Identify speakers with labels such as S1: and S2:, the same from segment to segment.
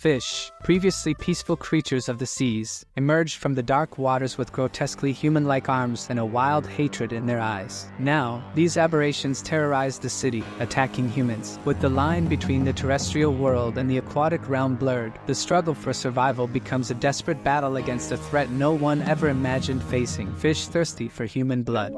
S1: fish, previously peaceful creatures of the seas, emerged from the dark waters with grotesquely human-like arms and a wild hatred in their eyes. Now, these aberrations terrorize the city, attacking humans. With the line between the terrestrial world and the aquatic realm blurred, the struggle for survival becomes a desperate battle against a threat no one ever imagined facing: fish thirsty for human blood.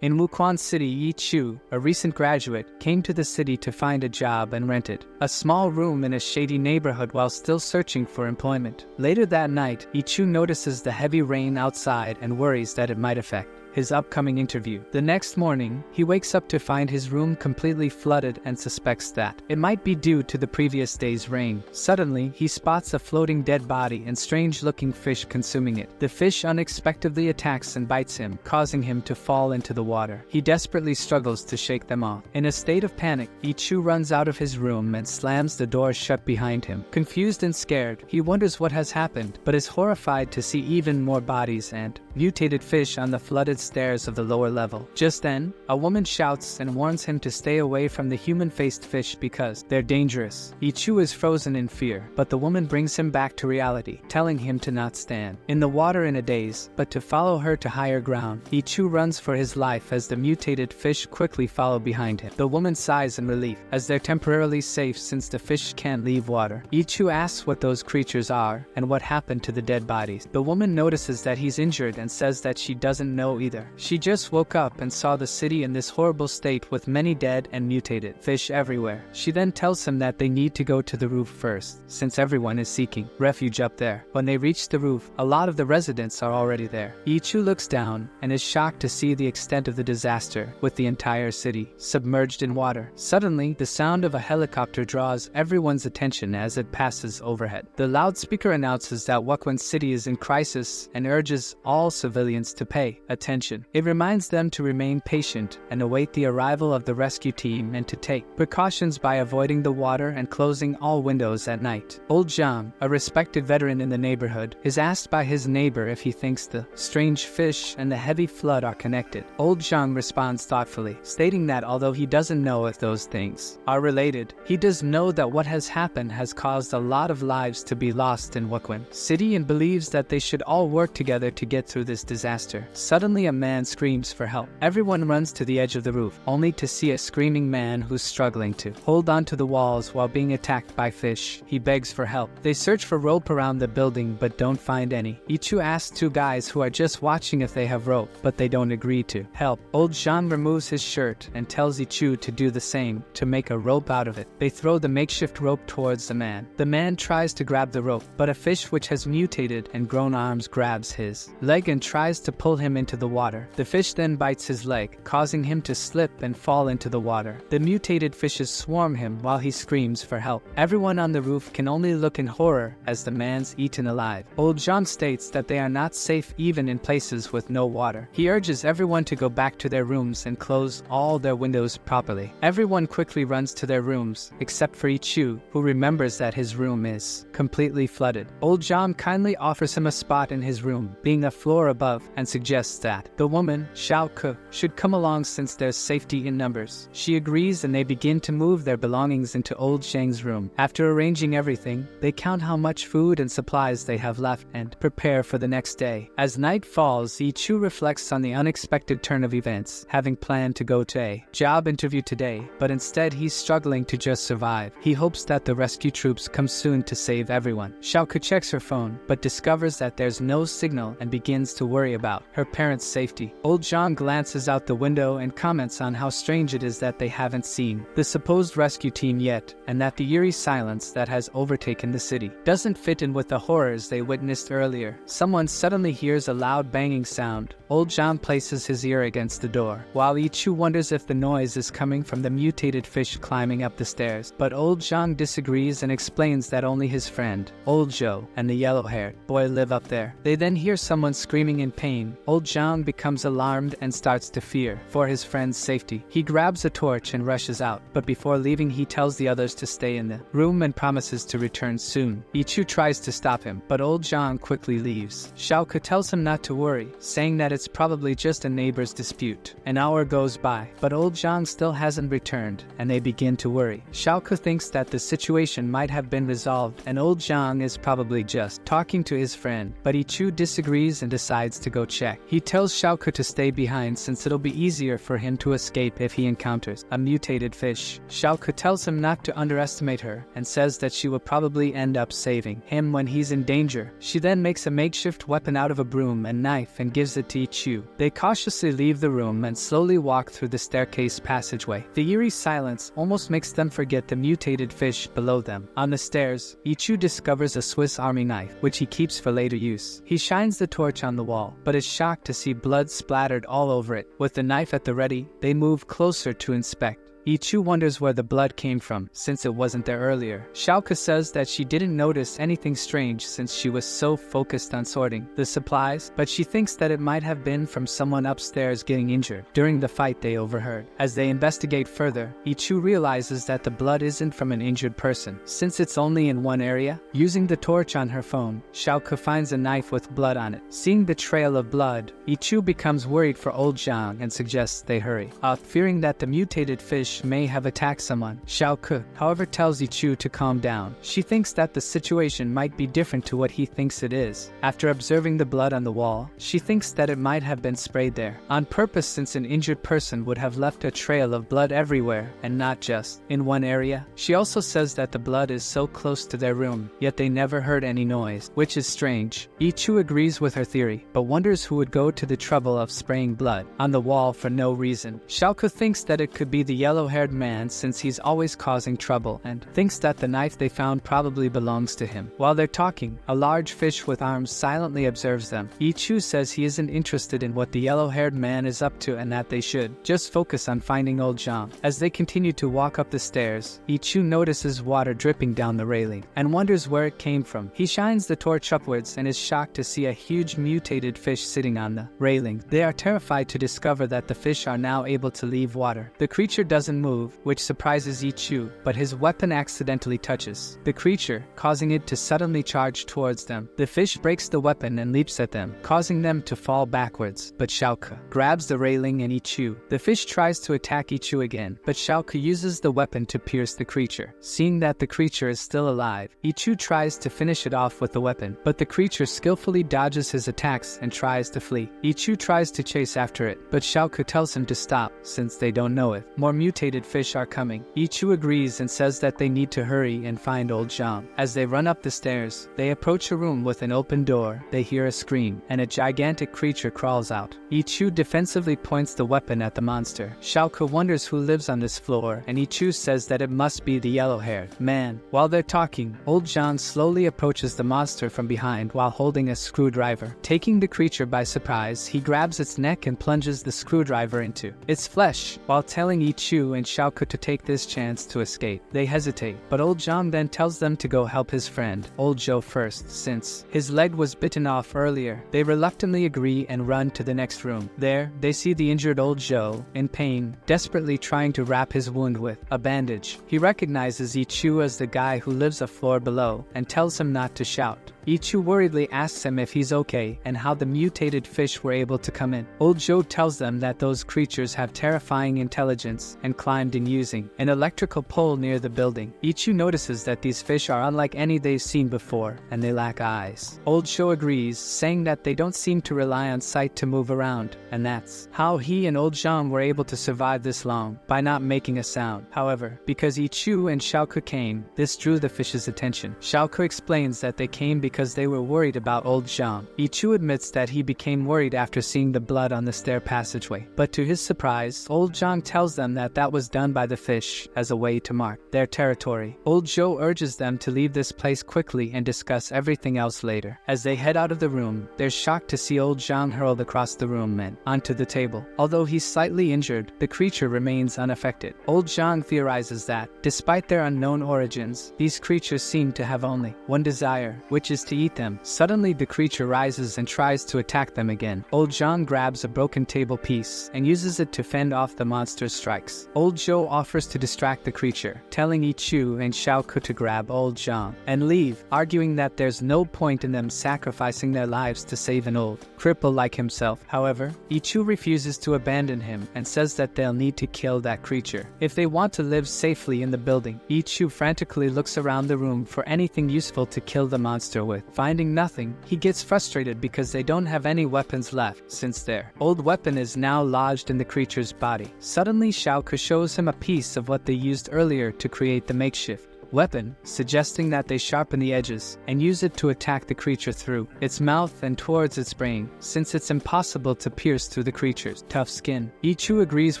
S1: In Wuquan City, Yi Chu, a recent graduate, came to the city to find a job and rented a small room in a shady neighborhood while still searching for employment. Later that night, Yi Chu notices the heavy rain outside and worries that it might affect his upcoming interview. The next morning, he wakes up to find his room completely flooded and suspects that it might be due to the previous day's rain. Suddenly, he spots a floating dead body and strange-looking fish consuming it. The fish unexpectedly attacks and bites him, causing him to fall into the water. He desperately struggles to shake them off. In a state of panic, Ichu runs out of his room and slams the door shut behind him. Confused and scared, he wonders what has happened, but is horrified to see even more bodies and mutated fish on the flooded stairs of the lower level. Just then, a woman shouts and warns him to stay away from the human-faced fish because they're dangerous. Ichu is frozen in fear, but the woman brings him back to reality, telling him to not stand in the water in a daze, but to follow her to higher ground. Ichu runs for his life as the mutated fish quickly follow behind him. The woman sighs in relief, as they're temporarily safe since the fish can't leave water. Ichu asks what those creatures are and what happened to the dead bodies. The woman notices that he's injured and says that she doesn't know either. She just woke up and saw the city in this horrible state with many dead and mutated fish everywhere. She then tells him that they need to go to the roof first, since everyone is seeking refuge up there. When they reach the roof, a lot of the residents are already there. Ichu looks down and is shocked to see the extent of the disaster, with the entire city submerged in water. Suddenly, the sound of a helicopter draws everyone's attention as it passes overhead. The loudspeaker announces that Wuquan City is in crisis and urges all civilians to pay attention. It reminds them to remain patient and await the arrival of the rescue team and to take precautions by avoiding the water and closing all windows at night. Old Zhang, a respected veteran in the neighborhood, is asked by his neighbor if he thinks the strange fish and the heavy flood are connected. Old Zhang responds thoughtfully, stating that although he doesn't know if those things are related, he does know that what has happened has caused a lot of lives to be lost in Wuquan City and believes that they should all work together to get through this disaster. Suddenly, a man screams for help. Everyone runs to the edge of the roof, only to see a screaming man who's struggling to hold onto the walls while being attacked by fish. He begs for help. They search for rope around the building but don't find any. Ichu asks two guys who are just watching if they have rope, but they don't agree to help. Old Jean removes his shirt and tells Ichu to do the same to make a rope out of it. They throw the makeshift rope towards the man. The man tries to grab the rope, but a fish which has mutated and grown arms grabs his leg and tries to pull him into the water. The fish then bites his leg, causing him to slip and fall into the water. The mutated fishes swarm him while he screams for help. Everyone on the roof can only look in horror as the man's eaten alive. Old Jean states that they are not safe even in places with no water. He urges everyone to go back to their rooms and close all their windows properly. Everyone quickly runs to their rooms, except for Ichu, who remembers that his room is completely flooded. Old Jean kindly offers him a spot in his room, being a floor above, and suggests that the woman, Xiao Ke, should come along since there's safety in numbers. She agrees and they begin to move their belongings into Old Shang's room. After arranging everything, they count how much food and supplies they have left and prepare for the next day. As night falls, Ichu reflects on the unexpected turn of events, having planned to go to a job interview today, but instead he's struggling to just survive. He hopes that the rescue troops come soon to save everyone. Xiao Ke checks her phone, but discovers that there's no signal and begins to worry about her parents' safety. Old Jean glances out the window and comments on how strange it is that they haven't seen the supposed rescue team yet, and that the eerie silence that has overtaken the city doesn't fit in with the horrors they witnessed earlier. Someone suddenly hears a loud banging sound. Old Jean places his ear against the door, while Ichu wonders if the noise is coming from the mutated fish climbing up the stairs. But Old Jean disagrees and explains that only his friend, Old Joe, and the yellow-haired boy live up there. They then hear someone scream screaming in pain, old Zhang becomes alarmed and starts to fear for his friend's safety. He grabs a torch and rushes out, but before leaving he tells the others to stay in the room and promises to return soon. Ichu tries to stop him, but old Zhang quickly leaves. Xiaoke tells him not to worry, saying that it's probably just a neighbor's dispute. An hour goes by, but old Zhang still hasn't returned, and they begin to worry. Xiaoke thinks that the situation might have been resolved, and old Zhang is probably just talking to his friend, but Ichu disagrees and decides to go check. He tells Xiaoke to stay behind since it'll be easier for him to escape if he encounters a mutated fish. Xiaoke tells him not to underestimate her and says that she will probably end up saving him when he's in danger. She then makes a makeshift weapon out of a broom and knife and gives it to Ichu. They cautiously leave the room and slowly walk through the staircase passageway. The eerie silence almost makes them forget the mutated fish below them. On the stairs, Ichu discovers a Swiss Army knife, which he keeps for later use. He shines the torch on the wall, but is shocked to see blood splattered all over it. With the knife at the ready, they move closer to inspect. Ichu wonders where the blood came from, since it wasn't there earlier. Xiaoke says that she didn't notice anything strange since she was so focused on sorting the supplies, but she thinks that it might have been from someone upstairs getting injured during the fight they overheard. As they investigate further, Ichu realizes that the blood isn't from an injured person, since it's only in one area. Using the torch on her phone, Xiaoke finds a knife with blood on it. Seeing the trail of blood, Ichu becomes worried for old Zhang and suggests they hurry, fearing that the mutated fish may have attacked someone. Xiaoke, however, tells Ichu to calm down. She thinks that the situation might be different to what he thinks it is. After observing the blood on the wall, she thinks that it might have been sprayed there on purpose, since an injured person would have left a trail of blood everywhere and not just in one area. She also says that the blood is so close to their room, yet they never heard any noise, which is strange. Ichu agrees with her theory, but wonders who would go to the trouble of spraying blood on the wall for no reason. Xiaoke thinks that it could be the yellow-haired man, since he's always causing trouble, and thinks that the knife they found probably belongs to him. While they're talking, a large fish with arms silently observes them. Ichu says he isn't interested in what the yellow-haired man is up to and that they should just focus on finding old Zhang. As they continue to walk up the stairs, Ichu notices water dripping down the railing and wonders where it came from. He shines the torch upwards and is shocked to see a huge mutated fish sitting on the railing. They are terrified to discover that the fish are now able to leave water. The creature doesn't move, which surprises Ichu, but his weapon accidentally touches the creature, causing it to suddenly charge towards them. The fish breaks the weapon and leaps at them, causing them to fall backwards, but Xiaoke grabs the railing and Ichu. The fish tries to attack Ichu again, but Xiaoke uses the weapon to pierce the creature. Seeing that the creature is still alive, Ichu tries to finish it off with the weapon, but the creature skillfully dodges his attacks and tries to flee. Ichu tries to chase after it, but Xiaoke tells him to stop, since they don't know it. More mutated fish are coming. Ichu agrees and says that they need to hurry and find old Zhang. As they run up the stairs, they approach a room with an open door. They hear a scream, and a gigantic creature crawls out. Ichu defensively points the weapon at the monster. Xiaoke wonders who lives on this floor, and Ichu says that it must be the yellow-haired man. While they're talking, old Zhang slowly approaches the monster from behind while holding a screwdriver. Taking the creature by surprise, he grabs its neck and plunges the screwdriver into its flesh, while telling Ichu and Xiaoke to take this chance to escape. They hesitate, but old Zhang then tells them to go help his friend, old Zhou, first, since his leg was bitten off earlier. They reluctantly agree and run to the next room. There, they see the injured old Zhou, in pain, desperately trying to wrap his wound with a bandage. He recognizes Ichu as the guy who lives a floor below and tells him not to shout. Ichu worriedly asks him if he's okay and how the mutated fish were able to come in. Old Zhou tells them that those creatures have terrifying intelligence and climbed in using an electrical pole near the building. Ichu notices that these fish are unlike any they've seen before, and they lack eyes. Old Zhou agrees, saying that they don't seem to rely on sight to move around, and that's how he and old Zhang were able to survive this long, by not making a sound. However, because Ichu and Xiaoke came, this drew the fish's attention. Xiaoke explains that they came because they were worried about old Zhang. Ichu admits that he became worried after seeing the blood on the stair passageway, but to his surprise, old Zhang tells them that that was done by the fish as a way to mark their territory. Old Joe urges them to leave this place quickly and discuss everything else later. As they head out of the room, they're shocked to see Old Zhang hurled across the room and onto the table. Although he's slightly injured, the creature remains unaffected. Old Zhang theorizes that, despite their unknown origins, these creatures seem to have only one desire, which is to eat them. Suddenly the creature rises and tries to attack them again. Old Zhang grabs a broken table piece and uses it to fend off the monster's strikes. Old Joe offers to distract the creature, telling Ichu and Xiaoku to grab Old Zhang and leave, arguing that there's no point in them sacrificing their lives to save an old cripple like himself. However, Ichu refuses to abandon him and says that they'll need to kill that creature if they want to live safely in the building. Ichu frantically looks around the room for anything useful to kill the monster with. Finding nothing, he gets frustrated because they don't have any weapons left, since their old weapon is now lodged in the creature's body. Suddenly, Xiaoku shows him a piece of what they used earlier to create the makeshift weapon, suggesting that they sharpen the edges and use it to attack the creature through its mouth and towards its brain, since it's impossible to pierce through the creature's tough skin. Ichu agrees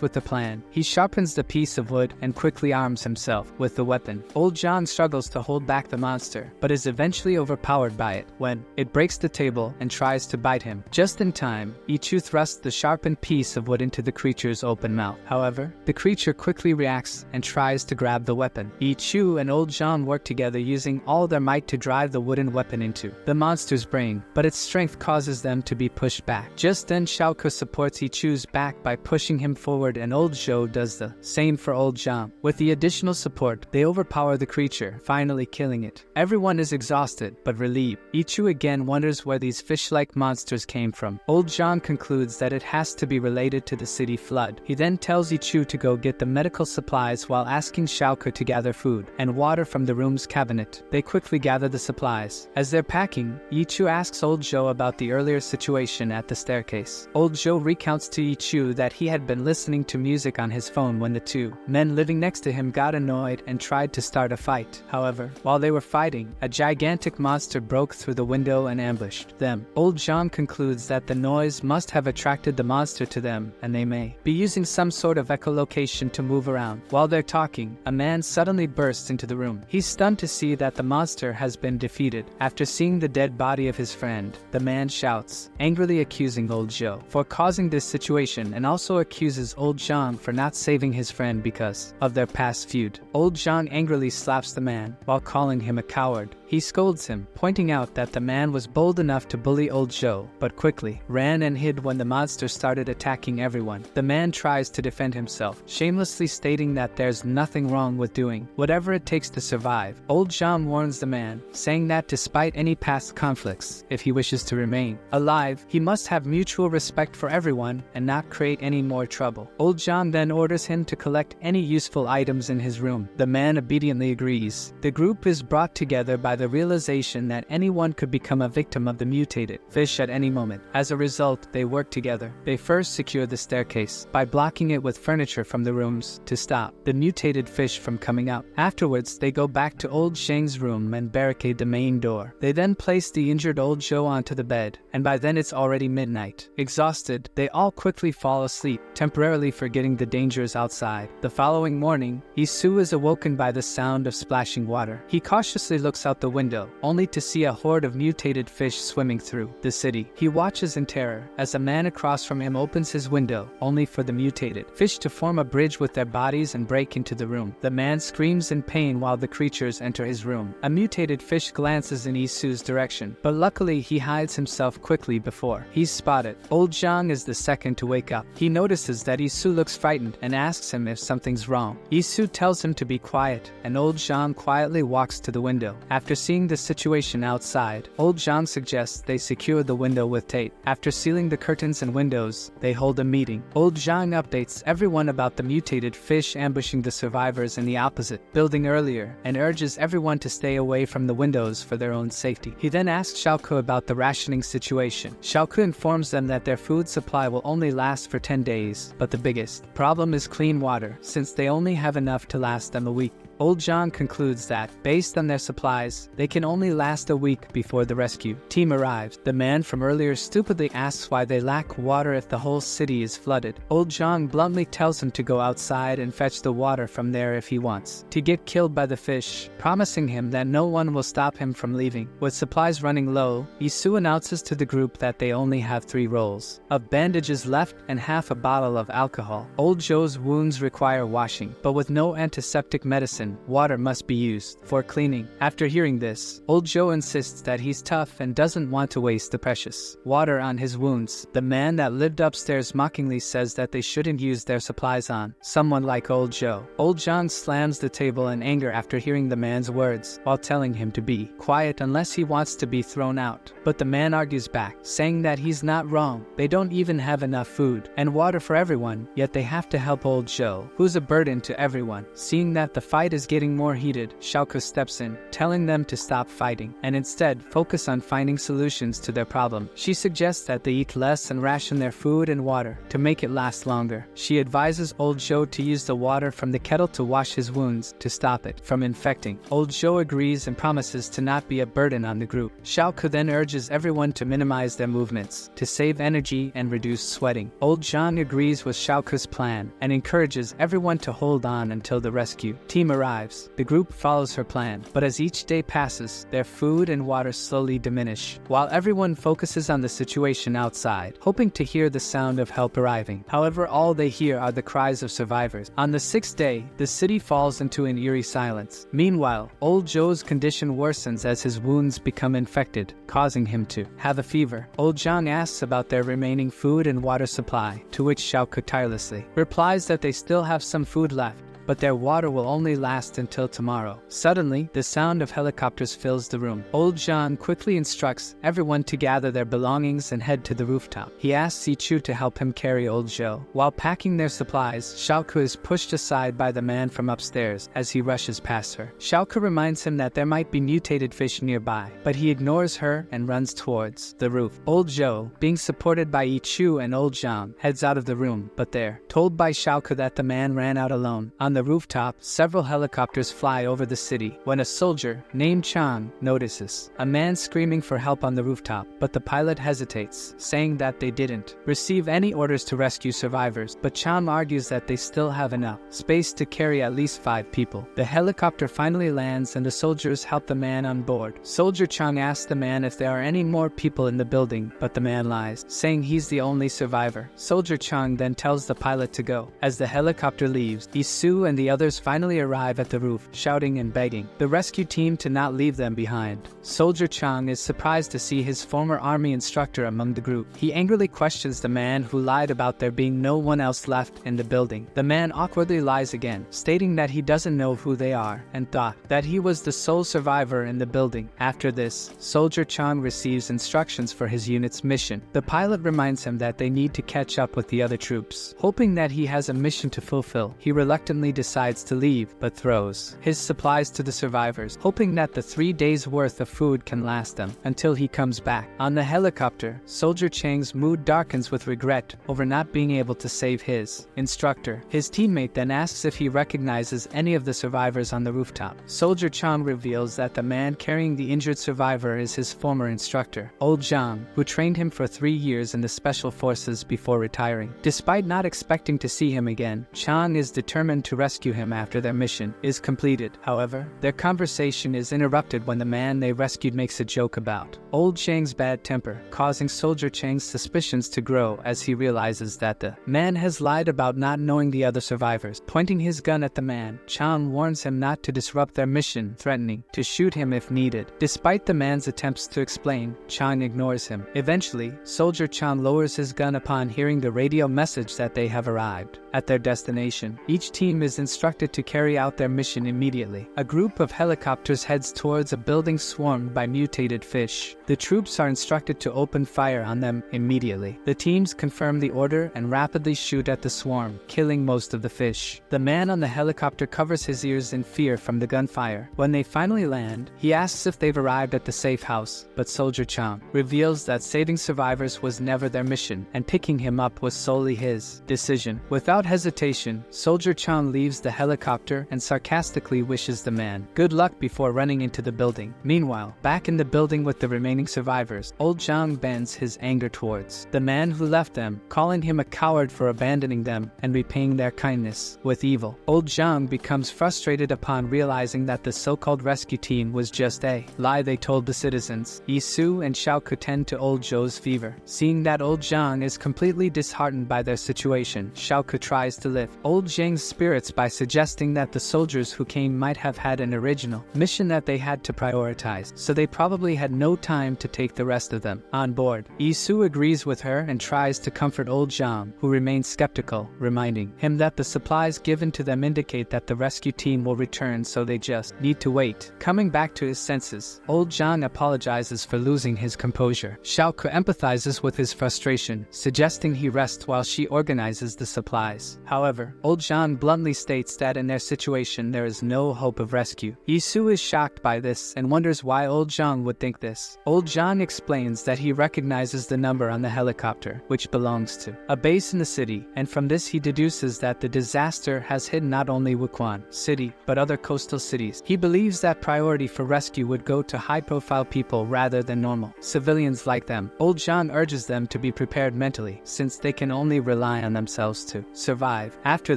S1: with the plan. He sharpens the piece of wood and quickly arms himself with the weapon. Old John struggles to hold back the monster, but is eventually overpowered by it when it breaks the table and tries to bite him. Just in time, Ichu thrusts the sharpened piece of wood into the creature's open mouth. However, the creature quickly reacts and tries to grab the weapon. Ichu and Old John work together, using all their might to drive the wooden weapon into the monster's brain, but its strength causes them to be pushed back. Just then, Xiaoku supports Ichu's back by pushing him forward, and Old Zhou does the same for Old Zhang. With the additional support, they overpower the creature, finally killing it. Everyone is exhausted, but relieved. Ichu again wonders where these fish-like monsters came from. Old Zhang concludes that it has to be related to the city flood. He then tells Ichu to go get the medical supplies while asking Xiaoku to gather food and water from the room's cabinet. They quickly gather the supplies. As they're packing, Ichu asks Old Zhou about the earlier situation at the staircase. Old Zhou recounts to Ichu that he had been listening to music on his phone when the two men living next to him got annoyed and tried to start a fight. However, while they were fighting, a gigantic monster broke through the window and ambushed them. Old Zhang concludes that the noise must have attracted the monster to them, and they may be using some sort of echolocation to move around. While they're talking, a man suddenly bursts into the room. He's stunned to see that the monster has been defeated. After seeing the dead body of his friend, the man shouts, angrily accusing Old Zhou for causing this situation, and also accuses Old Zhang for not saving his friend because of their past feud. Old Zhang angrily slaps the man while calling him a coward. He scolds him, pointing out that the man was bold enough to bully Old Zhou, but quickly ran and hid when the monster started attacking everyone. The man tries to defend himself, shamelessly stating that there's nothing wrong with doing whatever it takes to survive. Old Zhang warns the man, saying that despite any past conflicts, if he wishes to remain alive, he must have mutual respect for everyone and not create any more trouble. Old Zhang then orders him to collect any useful items in his room. The man obediently agrees. The group is brought together by the realization that anyone could become a victim of the mutated fish at any moment. As a result, they work together. They first secure the staircase by blocking it with furniture from the rooms to stop the mutated fish from coming out. Afterwards, they go back to Old Sheng's room and barricade the main door. They then place the injured Old Zhou onto the bed, and by then it's already midnight. Exhausted, they all quickly fall asleep, temporarily forgetting the dangers outside. The following morning, Isu is awoken by the sound of splashing water. He cautiously looks out the window, only to see a horde of mutated fish swimming through the city. He watches in terror as a man across from him opens his window, only for the mutated fish to form a bridge with their bodies and break into the room. The man screams in pain while the creatures enter his room. A mutated fish glances in Isu's direction, but luckily he hides himself quickly before he's spotted. Old Zhang is the second to wake up. He notices that Isu looks frightened and asks him if something's wrong. Isu tells him to be quiet, and Old Zhang quietly walks to the window. After seeing the situation outside, Old Zhang suggests they secure the window with tape. After sealing the curtains and windows, they hold a meeting. Old Zhang updates everyone about the mutated fish ambushing the survivors in the opposite building earlier, and urges everyone to stay away from the windows for their own safety. He then asks Xiaoku about the rationing situation. Xiaoku informs them that their food supply will only last for 10 days, but the biggest problem is clean water, since they only have enough to last them a week. Old John concludes that, based on their supplies, they can only last a week before the rescue team arrives. The man from earlier stupidly asks why they lack water if the whole city is flooded. Old John bluntly tells him to go outside and fetch the water from there if he wants to get killed by the fish, promising him that no one will stop him from leaving. With supplies running low, Isu announces to the group that they only have 3 rolls of bandages left and half a bottle of alcohol. Old Joe's wounds require washing, but with no antiseptic medicine, water must be used for cleaning. After hearing this, Old Joe insists that he's tough and doesn't want to waste the precious water on his wounds. The man that lived upstairs mockingly says that they shouldn't use their supplies on someone like Old Joe. Old John slams the table in anger after hearing the man's words, while telling him to be quiet unless he wants to be thrown out. But the man argues back, saying that he's not wrong. They don't even have enough food and water for everyone, yet they have to help Old Joe, who's a burden to everyone. Seeing that the fight is getting more heated, Shouko steps in, telling them to stop fighting and instead focus on finding solutions to their problem. She suggests that they eat less and ration their food and water to make it last longer. She advises Old Joe to use the water from the kettle to wash his wounds to stop it from infecting. Old Joe agrees and promises to not be a burden on the group. Shouko then urges everyone to minimize their movements to save energy and reduce sweating. Old John agrees with Shouko's plan and encourages everyone to hold on until the rescue team arrives. The group follows her plan, but as each day passes, their food and water slowly diminish, while everyone focuses on the situation outside, hoping to hear the sound of help arriving. However, all they hear are the cries of survivors. On the 6th day, the city falls into an eerie silence. Meanwhile, Old Joe's condition worsens as his wounds become infected, causing him to have a fever. Old John asks about their remaining food and water supply, to which Shouko tirelessly replies that they still have some food left, but their water will only last until tomorrow. Suddenly, the sound of helicopters fills the room. Old John quickly instructs everyone to gather their belongings and head to the rooftop. He asks Ichu to help him carry Old Joe. While packing their supplies, Shouko is pushed aside by the man from upstairs as he rushes past her. Shouko reminds him that there might be mutated fish nearby, but he ignores her and runs towards the roof. Old Joe, being supported by Ichu and Old John, heads out of the room, but they're told by Shouko that the man ran out alone. On the rooftop, several helicopters fly over the city when a soldier named Chan notices a man screaming for help on the rooftop, but the pilot hesitates, saying that they didn't receive any orders to rescue survivors, but Chan argues that they still have enough space to carry at least 5 people. The helicopter finally lands and the soldiers help the man on board. Soldier Chang asks the man if there are any more people in the building, but the man lies, saying he's the only survivor. Soldier Chang then tells the pilot to go. As the helicopter leaves, Isu and the others finally arrive at the roof, shouting and begging the rescue team to not leave them behind. Soldier Chang is surprised to see his former army instructor among the group. He angrily questions the man who lied about there being no one else left in the building. The man awkwardly lies again, stating that he doesn't know who they are and thought that he was the sole survivor in the building. After this, Soldier Chang receives instructions for his unit's mission. The pilot reminds him that they need to catch up with the other troops. Hoping that he has a mission to fulfill, he reluctantly decides to leave, but throws his supplies to the survivors, hoping that the 3 days' worth of food can last them until he comes back. On the helicopter, Soldier Chang's mood darkens with regret over not being able to save his instructor. His teammate then asks if he recognizes any of the survivors on the rooftop. Soldier Chang reveals that the man carrying the injured survivor is his former instructor, Old Zhang, who trained him for 3 years in the special forces before retiring. Despite not expecting to see him again, Chang is determined to rescue him after their mission is completed. However, their conversation is interrupted when the man they rescued makes a joke about Old Chang's bad temper, causing Soldier Chang's suspicions to grow as he realizes that the man has lied about not knowing the other survivors. Pointing his gun at the man, Chang warns him not to disrupt their mission, threatening to shoot him if needed. Despite the man's attempts to explain, Chang ignores him. Eventually, Soldier Chang lowers his gun upon hearing the radio message that they have arrived at their destination. Each team is instructed to carry out their mission immediately. A group of helicopters heads towards a building swarmed by mutated fish. The troops are instructed to open fire on them immediately. The teams confirm the order and rapidly shoot at the swarm, killing most of the fish. The man on the helicopter covers his ears in fear from the gunfire. When they finally land, he asks if they've arrived at the safe house, but Soldier Chang reveals that saving survivors was never their mission, and picking him up was solely his decision. Without hesitation, Soldier Chang leaves the helicopter and sarcastically wishes the man good luck before running into the building. Meanwhile, back in the building with the remaining survivors, old Zhang bends his anger towards the man who left them, calling him a coward for abandoning them and repaying their kindness with evil. Old Zhang becomes frustrated upon realizing that the so-called rescue team was just a lie they told the citizens. Yisu and Xiaoke tend to old Zhou's fever. Seeing that old Zhang is completely disheartened by their situation, Xiaoke tries to lift old Zhang's spirits by suggesting that the soldiers who came might have had an original mission that they had to prioritize, so they probably had no time to take the rest of them on board. Yisu agrees with her and tries to comfort old Zhang, who remains skeptical, reminding him that the supplies given to them indicate that the rescue team will return, so they just need to wait. Coming back to his senses, old Zhang apologizes for losing his composure. Xiaoke empathizes with his frustration, suggesting he rest while she organizes the supplies. However, old Zhang bluntly states that in their situation there is no hope of rescue. Yisu is shocked by this and wonders why old Zhang would think this. Old Zhang explains that he recognizes the number on the helicopter, which belongs to a base in the city, and from this he deduces that the disaster has hit not only Wuquan City, but other coastal cities. He believes that priority for rescue would go to high-profile people rather than normal civilians like them. Old Zhang urges them to be prepared mentally, since they can only rely on themselves to survive. After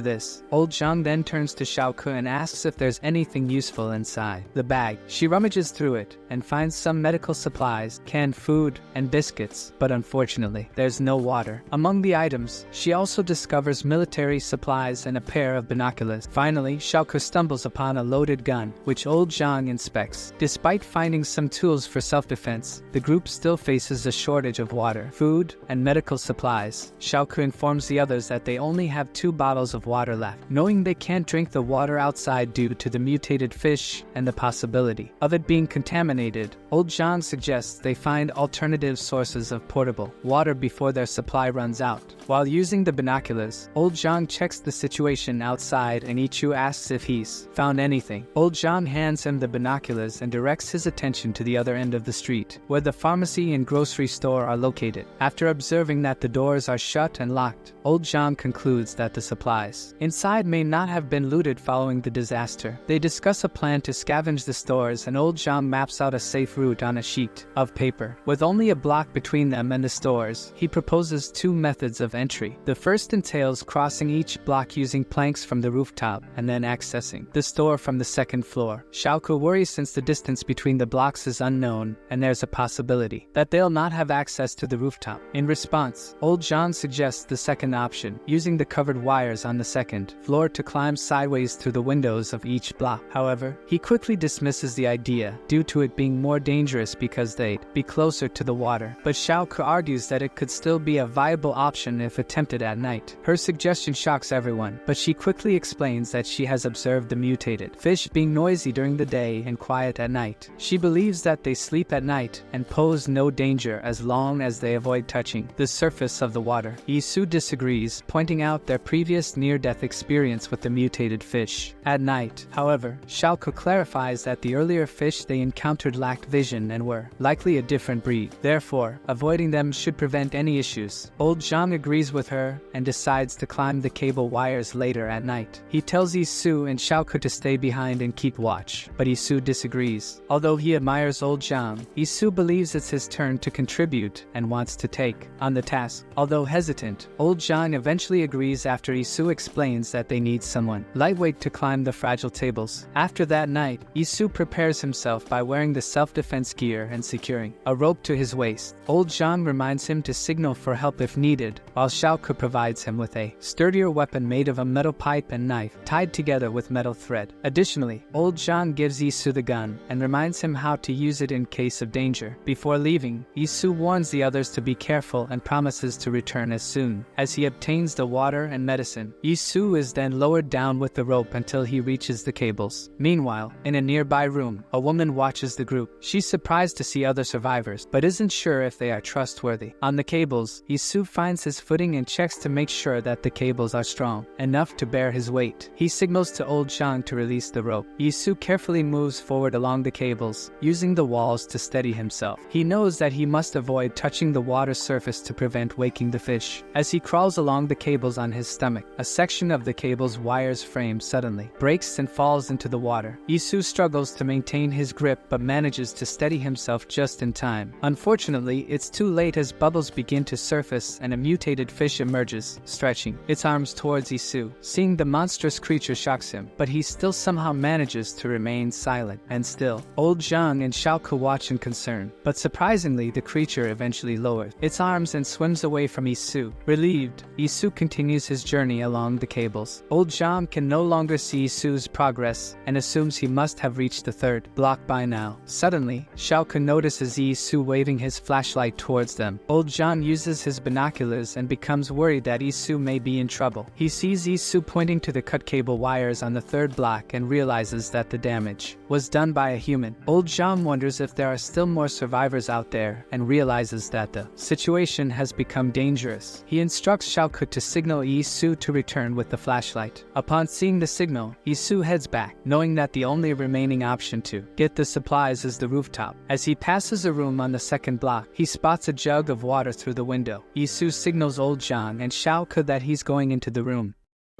S1: this, old Zhang then turns to Xiaoke and asks if there's anything useful inside the bag. She rummages through it and finds some medical supplies, canned food, and biscuits, but unfortunately, there's no water. Among the items, she also discovers military supplies and a pair of binoculars. Finally, Xiaoke stumbles upon a loaded gun, which old Zhang inspects. Despite finding some tools for self-defense, the group still faces a shortage of water, food, and medical supplies. Xiaoke informs the others that they only have 2 bottles of water left, knowing they can't drink the water outside due to the mutated fish and the possibility of it being contaminated. Old Zhang suggests they find alternative sources of portable water before their supply runs out. While using the binoculars, old Zhang checks the situation outside and Ichu asks if he's found anything. Old Zhang hands him the binoculars and directs his attention to the other end of the street, where the pharmacy and grocery store are located. After observing that the doors are shut and locked, old Zhang concludes that the supplies inside may not have been looted following the disaster. They discuss a plan to scavenge the stores, and old Zhang maps out a safe route on a sheet of paper. With only a block between them and the stores, he proposes 2 methods of entry. The first entails crossing each block using planks from the rooftop and then accessing the store from the second floor. Xiaoke worries since the distance between the blocks is unknown and there's a possibility that they'll not have access to the rooftop. In response, old Zhang suggests the second option, using the covered wires on the second floor to climb sideways through the windows of each block. However, he quickly dismisses the idea due to it being more dangerous because they'd be closer to the water. But Xiaoke argues that it could still be a viable option if attempted at night. Her suggestion shocks everyone, but she quickly explains that she has observed the mutated fish being noisy during the day and quiet at night. She believes that they sleep at night and pose no danger as long as they avoid touching the surface of the water. Yisu disagrees, pointing out their previous near-death experience with the mutated fish at night. However, Xiaoke clarifies that the earlier fish they encountered lacked vision and were likely a different breed. Therefore, avoiding them should prevent any issues. Old Zhang agrees with her and decides to climb the cable wires later at night. He tells Yisu and Xiaoke to stay behind and keep watch, but Yisu disagrees. Although he admires old Zhang, Yisu believes it's his turn to contribute and wants to take on the task. Although hesitant, old Zhang eventually agrees after Yisu explains that they need someone lightweight to climb the fragile tables. After that night, Yisu prepares himself by wearing the self-defense gear and securing a rope to his waist. Old Zhang reminds him to signal for help if needed, while Xiaoke provides him with a sturdier weapon made of a metal pipe and knife tied together with metal thread. Additionally, old Zhang gives Yisu the gun and reminds him how to use it in case of danger. Before leaving, Yisu warns the others to be careful and promises to return as soon as he obtains the water and medicine. Yisu is then lowered down with the rope until he reaches the cables. Meanwhile, in a nearby room, a woman watches the group. She's surprised to see other survivors, but isn't sure if they are trustworthy. On the cables, Yisu finds his footing and checks to make sure that the cables are strong enough to bear his weight. He signals to old Zhang to release the rope. Yisu carefully moves forward along the cables, using the walls to steady himself. He knows that he must avoid touching the water surface to prevent waking the fish. As he crawls along the cables on his stomach, a section of the cables cable's wires frame suddenly breaks and falls into the water. Isu struggles to maintain his grip but manages to steady himself just in time. Unfortunately, it's too late as bubbles begin to surface and a mutated fish emerges, stretching its arms towards Isu. Seeing the monstrous creature shocks him, but he still somehow manages to remain silent and still. Old Zhang and Xiaoke watch in concern, but surprisingly the creature eventually lowers its arms and swims away from Isu. Relieved, Isu continues his journey along the cables. Old Zhang can no longer see Isu's progress and assumes he must have reached the third block by now. Suddenly, Xiaoke notices Isu waving his flashlight towards them. Old Zhang uses his binoculars and becomes worried that Isu may be in trouble. He sees Isu pointing to the cut cable wires on the third block and realizes that the damage was done by a human. Old Zhang wonders if there are still more survivors out there and realizes that the situation has become dangerous. He instructs Xiaoke to signal Isu to return with the flashlight. Upon seeing the signal, Isu heads back, knowing that the only remaining option to get the supplies is the rooftop. As he passes a room on the second block, he spots a jug of water through the window. Isu signals Old Zhang and Xiaoke that he's going into the room.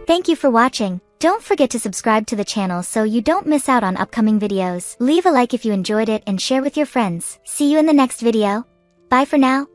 S2: Thank you for watching. Don't forget to subscribe to the channel so you don't miss out on upcoming videos. Leave a like if you enjoyed it and share with your friends. See you in the next video. Bye for now.